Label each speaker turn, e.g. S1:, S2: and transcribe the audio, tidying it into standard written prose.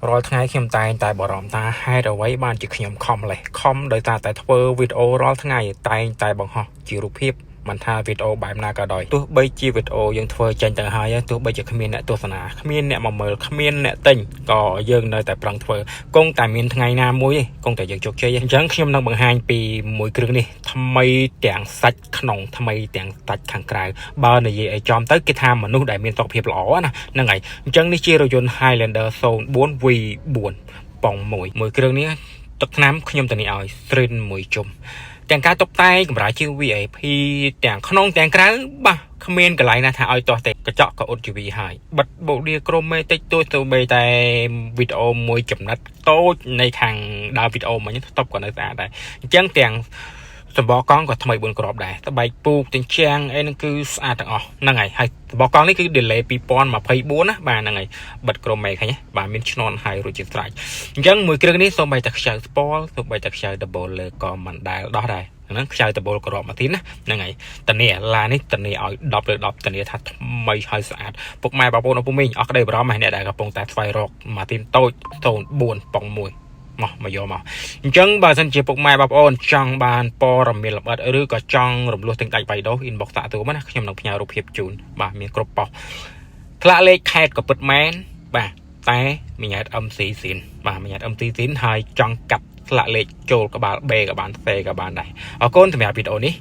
S1: រាល់ថ្ងៃខ្ញុំតែងតែបារម្ភថាហេតុអ្វីបានជាខ្ញុំខំលេះខំដោយសារតែធ្វើវីដេអូរាល់ថ្ងៃតែងតែបង្ហោះជារូបភាពមិនថាវីដេអូបែបណាក៏ដោយទោះបីជាវីដេអូយើងធ្វើចេញទៅហើយទោះបីជាគ្មានអ្នកទស្សនាគ្មានអ្នកមកមើលគ្មានអ្នកទិញក៏យើងនៅតែប្រឹងធ្វើគង់តែមានថ្ងៃណាមួយគង់តែយើងជោគជ័យអញ្ចឹងខ្ញុំនឹងបង្ហាញពីមួយគ្រឿងនេះថ្មីទាំងសាច់ក្នុងថ្មីទាំងសាច់ខាងក្រៅបើនិយាយឲ្យចំទៅគេថាមនុស្សដែលមានសុខភាពល្អណាហ្នឹងហើយអញ្ចឹងនេះជារថយន្ត Highlander 04 V4 ប៉ុងមួយគ្រឿងនេះទឹកថ្នាំខ្ញុំតានេះឲ្យស្រិនមួយជុំទាំងការតុបតែងកម្រាលជាង VIP ទាំងក្នុងទាំងក្រៅបាទគ្មានកន្លែងណាថាឲ្យទាស់ទេកញ្ចក់ក៏អ៊ុតជីវីហើយបិទបូឌីក្រូមេតិចតួចទៅបីតែវីដេអូមួយចំណិតតូចនៃខាងដើមវីដេអូមិញស្តុបក៏នៅស្អាតដែរអញ្ចឹងទាំងសម្បកកង់ក៏ថ្មី4គ្រាប់ដែរស្បែកពូកទាំងជាងអីហ្នឹងគឺស្អាតទាំងអស់ហ្នឹងហើយសម្បកកង់នេះគឺ delay 2024ណាបាទហ្នឹងហើយបិទក្រូមេឃហ្នឹងបាទមានឆ្នន់ហើយរួចជាស្រេចអញ្ចឹងមួយគ្រឿងនេះសូម្បីតែខ្ចៅស្ពណ៌សូម្បីតែខ្ចៅ double លើក៏មិនដែលដោះដែរហ្នឹងខ្ចៅ double គ្រាប់មកទៀតណាហ្នឹងហើយតានេះឡានេះតានេះឲ្យ10លើ10តានេះថាថ្មីហើយស្អាតពុកម៉ែបងប្អូនអពុមីងអស់ក្តីបារម្ភហើយអ្នកដែលកំពុងតែស្វែងរកមកទីនតូច04ប៉ុង1មកយកមកអញ្ចឹងបើសិនជាពុកម៉ែបងប្អូនចង់បានព័ត៌មានលម្អិតឬក៏ចង់រំលោះទិញដាច់បៃដូស inbox តាក់ទោមកណាខ្ញុំនឹងផ្ញើរូបភាពជូនបាទមានគ្រប់ប៉ុសថ្លាក់លេខខេត្តក៏ពិតមែនបាទតែមញ្ញាត MC ស៊ីនបាទមញ្ញាត MC ស៊ីនហើយចង់កាត់ថ្លាក់លេខចូលក្បាល B ក៏បាន C ក៏បានដែរអរគុណសម្រាប់វីដេអូនេះ